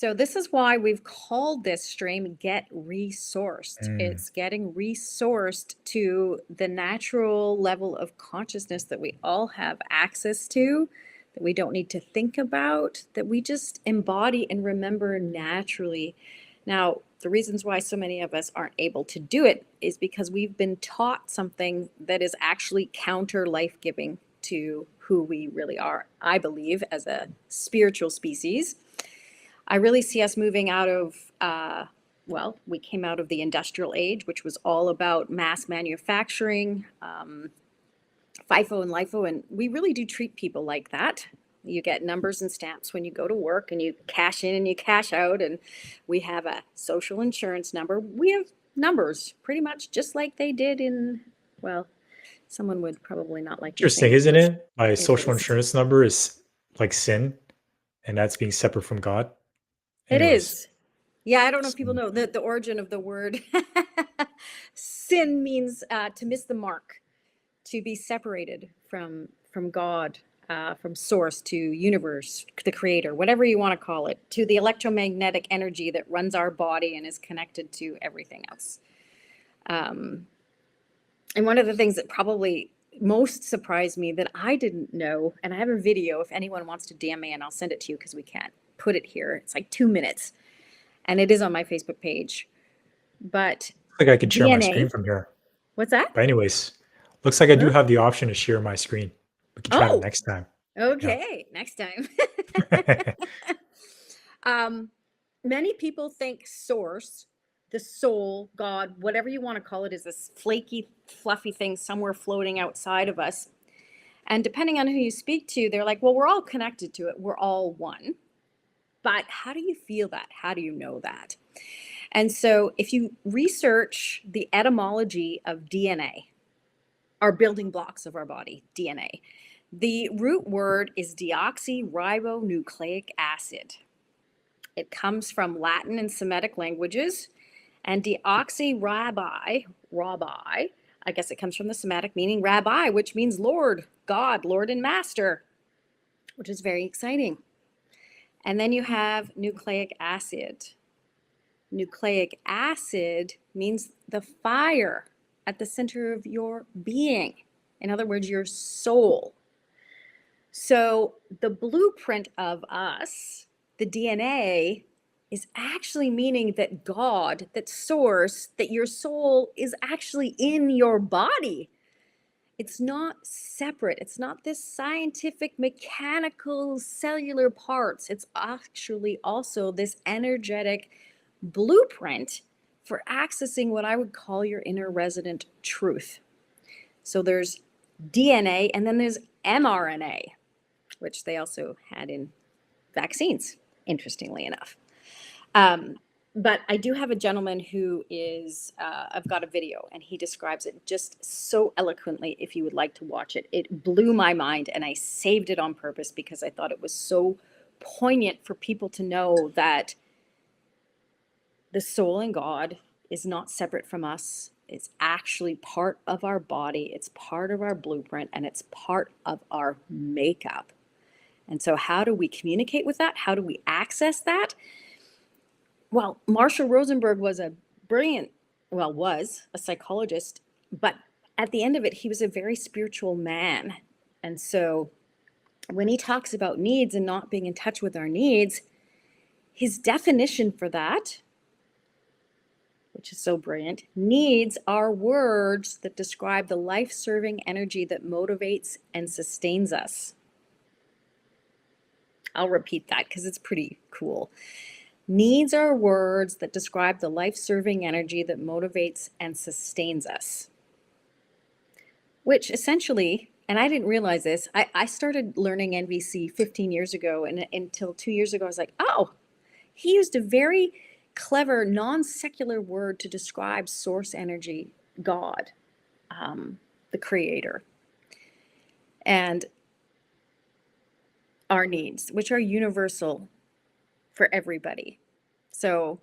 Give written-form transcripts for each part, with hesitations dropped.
So this is why we've called this stream Get Resourced. Mm. It's getting resourced to the natural level of consciousness that we all have access to, that we don't need to think about, that we just embody and remember naturally. Now, the reasons why so many of us aren't able to do it is because we've been taught something that is actually counter life giving to who we really are, I believe, as a spiritual species. I really see us moving out of, we came out of the industrial age, which was all about mass manufacturing, FIFO and LIFO, and we really do treat people like that. You get numbers and stamps when you go to work, and you cash in and you cash out, and we have a social insurance number. We have numbers pretty much just like they did in, well, someone would probably not like me Interesting, saying isn't this. it? My It social is. insurance number is like sin, and that's being separate from God. It Anyways, is. Yeah, I don't know if people so know the origin of the word. Sin means to miss the mark, to be separated from God, from source to universe, the creator, whatever you want to call it, to the electromagnetic energy that runs our body and is connected to everything else. Um, and one of the things that probably most surprised me that I didn't know, and I have a video if anyone wants to DM me, and I'll send it to you because we can't put it here. It's like 2 minutes, and it is on my Facebook page. But like I can share my screen DNA, from here. what's that? But anyways, looks like I do Huh? have the option to share my screen. We can try that Oh, next time. Yeah. okay. Next time. um, Many people think source, the soul, God, whatever you want to call it, is this flaky, fluffy thing somewhere floating outside of us. And depending on who you speak to, they're like, well, we're all connected to it. We're all one. But how do you feel that? How do you know that? And so if you research the etymology of DNA, our building blocks of our body, DNA, the root word is deoxyribonucleic acid. It comes from Latin and Semitic languages, and rabbi, I guess it comes from the Semitic meaning rabbi, which means Lord, God, Lord and Master, which is very exciting. And then you have nucleic acid. Nucleic acid means the fire at the center of your being. In other words, your soul. So the blueprint of us, the DNA, is actually meaning that God, that source, that your soul is actually in your body. It's not separate. It's not this scientific, mechanical, cellular parts. It's actually also this energetic blueprint for accessing what I would call your inner resident truth. So there's DNA and then there's mRNA, which they also had in vaccines, interestingly enough. But I do have a gentleman who is, I've got a video and he describes it just so eloquently. If you would like to watch it, it blew my mind and I saved it on purpose because I thought it was so poignant for people to know that the soul in God is not separate from us. It's actually part of our body, it's part of our blueprint, and it's part of our makeup. And so, how do we communicate with that? How do we access that? Well, Marshall Rosenberg was a brilliant, was a psychologist, but at the end of it, he was a very spiritual man. And so, when he talks about needs and not being in touch with our needs, his definition for that, which is so brilliant, needs are words that describe the life serving energy that motivates and sustains us. I'll repeat that because it's pretty cool. Needs are words that describe the life serving energy that motivates and sustains us. Which essentially, and I didn't realize this, I started learning NVC 15 years ago, and until 2 years ago, I was like, oh, he used a very clever, non secular word to describe source energy, God, the creator, and our needs, which are universal for everybody. So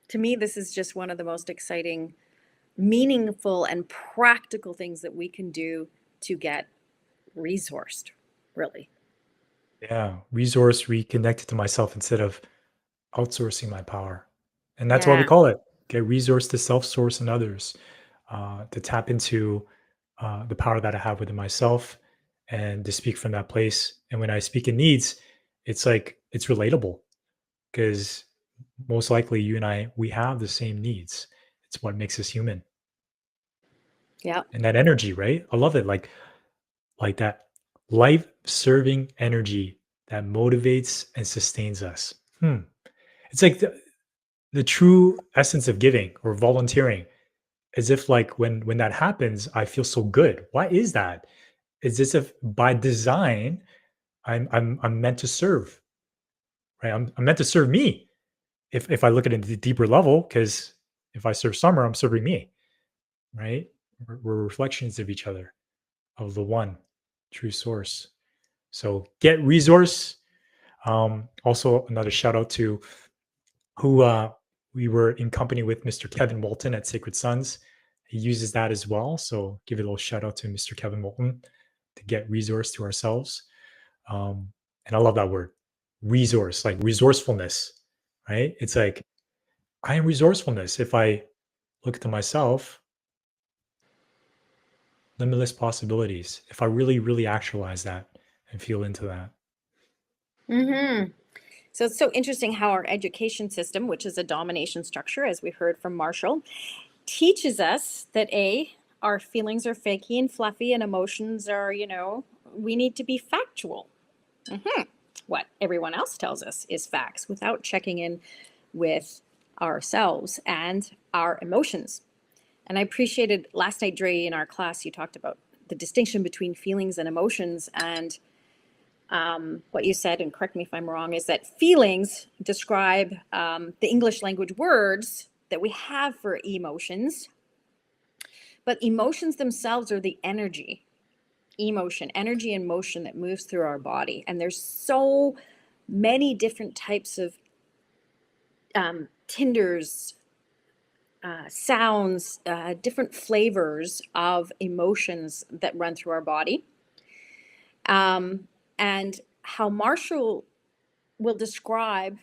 to me, this is just one of the most exciting, meaningful, and practical things that we can do to get resourced, really. Yeah, resource reconnected to myself instead of outsourcing my power. And that's why we Yeah. call it get resource to self source and others, to tap into the power that I have within myself and to speak from that place. And when I speak in needs, it's like it's relatable because most likely you and I, we have the same needs. It's what makes us human. Yeah. And that energy, right? I love it. Like that life serving energy that motivates and sustains us. It's like the true essence of giving or volunteering, as if like when that happens I feel so good. Why is that? It's as if by design I'm meant to serve, right? I'm meant to serve me if I look at it at a deeper level, because if I serve Summer, I'm serving me, right? We're reflections of each other, of the one true source. So get resource. Also another shout out to who we were in company with, Mr. Kevin Walton at Sacred Sons. He uses that as well. So give a little shout out to Mr. Kevin Walton to get resource to ourselves. And I love that word, resource, like resourcefulness, right? It's like I am resourcefulness. If I look to myself, limitless possibilities. If I really, really actualize that and feel into that. Mm-hmm. So it's so interesting how our education system, which is a domination structure, as we heard from Marshall, teaches us that our feelings are fakey and fluffy and emotions are, we need to be factual. What everyone else tells us is facts without checking in with ourselves and our emotions. And I appreciated last night, Dre, in our class, you talked about the distinction between feelings and emotions. And what you said, and correct me if I'm wrong, is that feelings describe the English language words that we have for emotions, but emotions themselves are the energy and motion that moves through our body. And there's so many different types of tinders, sounds, different flavors of emotions that run through our body. And how Marshall will describe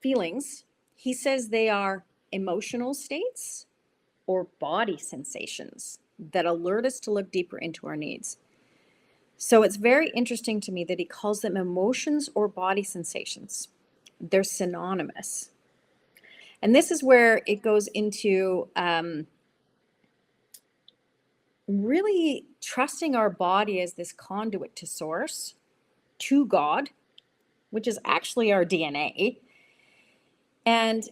feelings, he says they are emotional states or body sensations that alert us to look deeper into our needs. So it's very interesting to me that he calls them emotions or body sensations. They're synonymous. And this is where it goes into really trusting our body as this conduit to source, to God, which is actually our DNA, and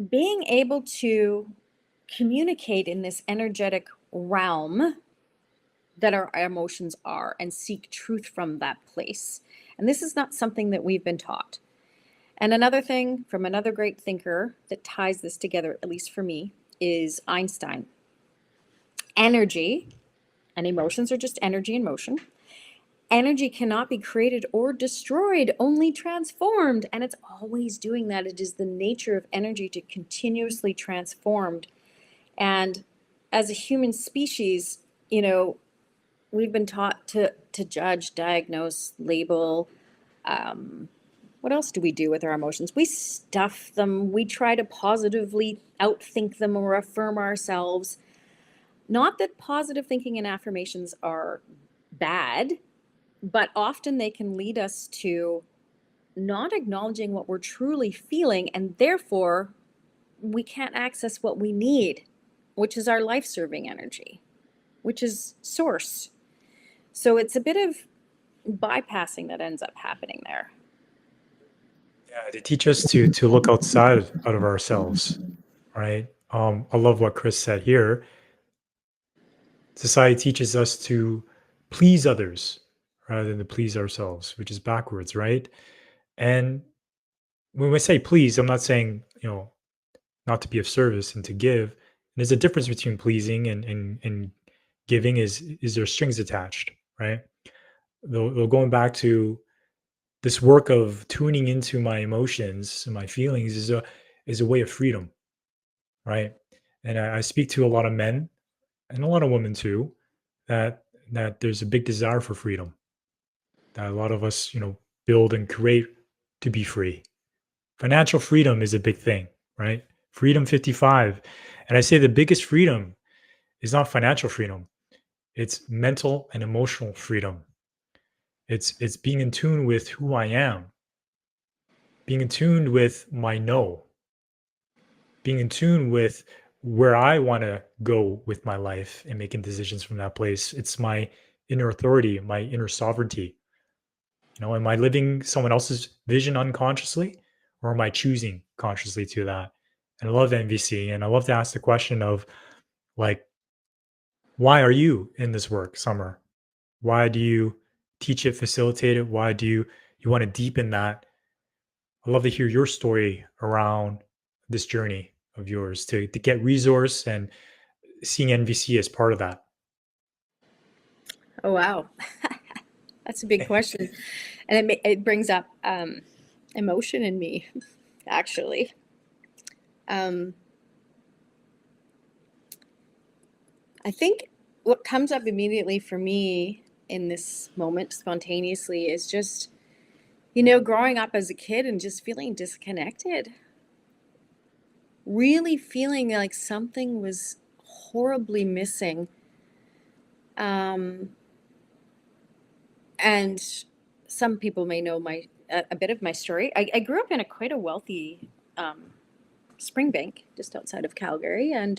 being able to communicate in this energetic realm that our emotions are and seek truth from that place. And this is not something that we've been taught. And another thing from another great thinker that ties this together, at least for me, is Einstein. Energy and emotions are just energy and motion. Energy cannot be created or destroyed, only transformed. And it's always doing that. It is the nature of energy to continuously transform. And as a human species, we've been taught to judge, diagnose, label. What else do we do with our emotions? We stuff them. We try to positively outthink them or affirm ourselves. Not that positive thinking and affirmations are bad, but often they can lead us to not acknowledging what we're truly feeling, and therefore we can't access what we need, which is our life serving energy, which is source. So it's a bit of bypassing that ends up happening there. Yeah, they teach us to look outside out of ourselves, right? I love what Chris said here. Society teaches us to please others rather than to please ourselves, which is backwards, right? And when we say please, I'm not saying, not to be of service and to give. There's a difference between pleasing and giving is there strings attached, right? Though going back to this work of tuning into my emotions and my feelings is a way of freedom, right? And I speak to a lot of men and a lot of women too, that there's a big desire for freedom, that a lot of us, build and create to be free. Financial freedom is a big thing, right? Freedom 55. And I say the biggest freedom is not financial freedom. It's mental and emotional freedom. It's being in tune with who I am, being in tune with my no, being in tune with where I want to go with my life and making decisions from that place. It's my inner authority, my inner sovereignty. Am I living someone else's vision unconsciously, or am I choosing consciously to that? And I love NVC, and I love to ask the question of, like, why are you in this work, Summer? Why do you teach it, facilitate it? Why do you want to deepen that? I love to hear your story around this journey of yours to get resource and seeing NVC as part of that. Oh, wow. That's a big question. And it brings up emotion in me, actually. Um, I think what comes up immediately for me in this moment spontaneously is just, growing up as a kid and just feeling disconnected, really feeling like something was horribly missing. Um, and some people may know a bit of my story. I grew up in quite a wealthy Springbank, just outside of Calgary, and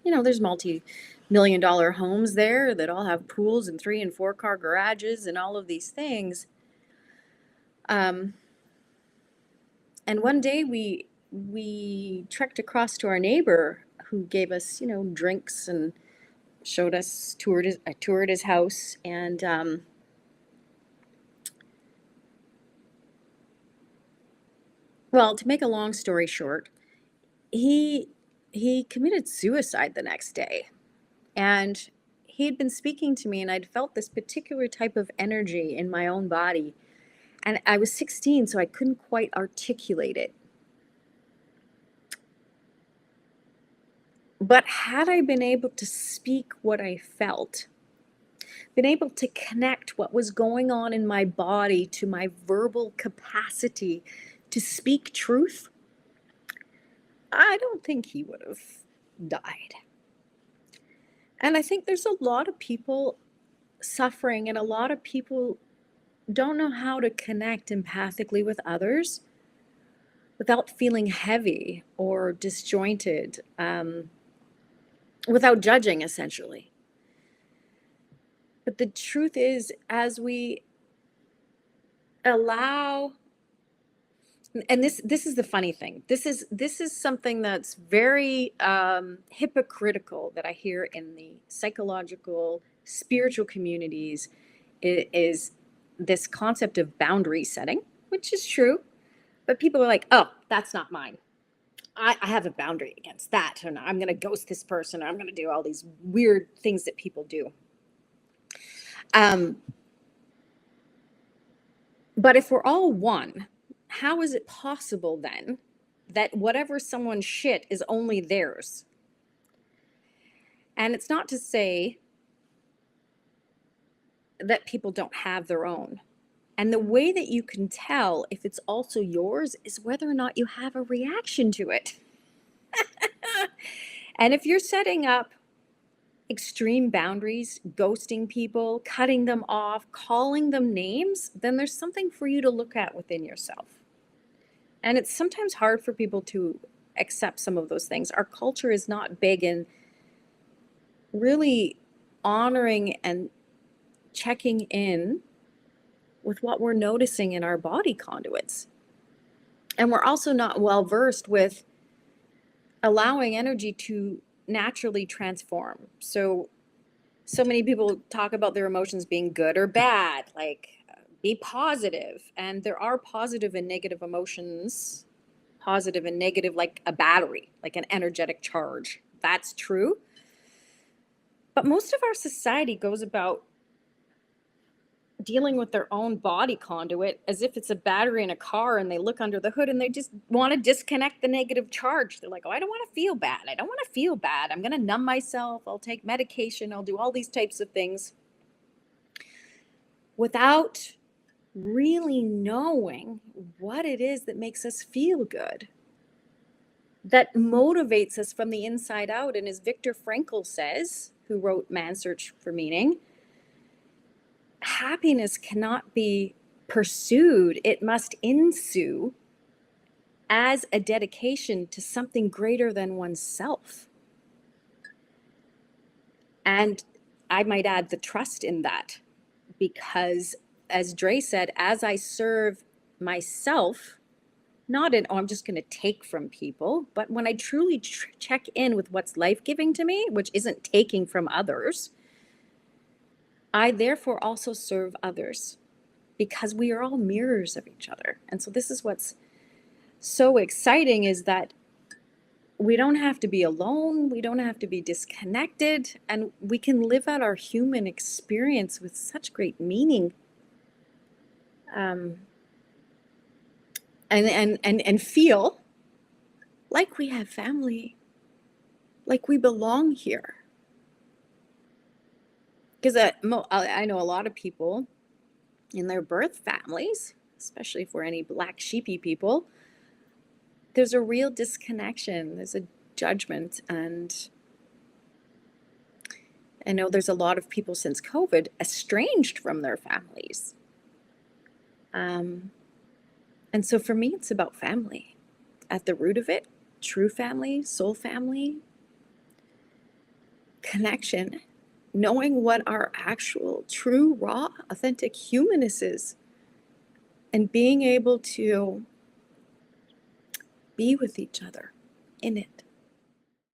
there's multi-million-dollar homes there that all have pools and 3 and 4 car garages and all of these things. Um, and one day we trekked across to our neighbor who gave us, drinks and showed us toured his house, and well, to make a long story short, he he committed suicide the next day. And he had been speaking to me, and I'd felt this particular type of energy in my own body. And I was 16, so I couldn't quite articulate it. But had I been able to speak what I felt, been able to connect what was going on in my body to my verbal capacity to speak truth, I don't think he would have died. And I think there's a lot of people suffering, and a lot of people don't know how to connect empathically with others without feeling heavy or disjointed, without judging, essentially. But the truth is, as we allow, and this is the funny thing. This is something that's very hypocritical that I hear in the psychological, spiritual communities. Is this concept of boundary setting, which is true, but people are like, "Oh, that's not mine. I have a boundary against that, and I'm going to ghost this person, or I'm going to do all these weird things that people do." Um, but if we're all one, how is it possible then that whatever someone's shit is only theirs? And it's not to say that people don't have their own. And the way that you can tell if it's also yours is whether or not you have a reaction to it. And if you're setting up extreme boundaries, ghosting people, cutting them off, calling them names, then there's something for you to look at within yourself. And it's sometimes hard for people to accept some of those things. Our culture is not big in really honoring and checking in with what we're noticing in our body conduits. And we're also not well versed with allowing energy to naturally transform. So many people talk about their emotions being good or bad, like be positive. And there are positive and negative emotions, positive and negative, like a battery, like an energetic charge. That's true. But most of our society goes about dealing with their own body conduit as if it's a battery in a car, and they look under the hood and they just want to disconnect the negative charge. They're like, "Oh, I don't want to feel bad. I don't want to feel bad. I'm going to numb myself. I'll take medication. I'll do all these types of things," without really knowing what it is that makes us feel good, that motivates us from the inside out. And as Viktor Frankl says, who wrote Man's Search for Meaning, happiness cannot be pursued, it must ensue as a dedication to something greater than oneself. And I might add the trust in that, because as Dre said, as I serve myself, not in, oh, I'm just going to take from people, but when I truly check in with what's life-giving to me, which isn't taking from others, I therefore also serve others, because we are all mirrors of each other. And so this is what's so exciting, is that we don't have to be alone, we don't have to be disconnected, and we can live out our human experience with such great meaning. And feel like we have family, like we belong here. Because I know a lot of people in their birth families, especially for any black sheepy people, there's a real disconnection, there's a judgment. And I know there's a lot of people since COVID estranged from their families. And so for me, it's about family. At the root of it, true family, soul family, connection, knowing what our actual, true, raw, authentic humanness is, and being able to be with each other in it.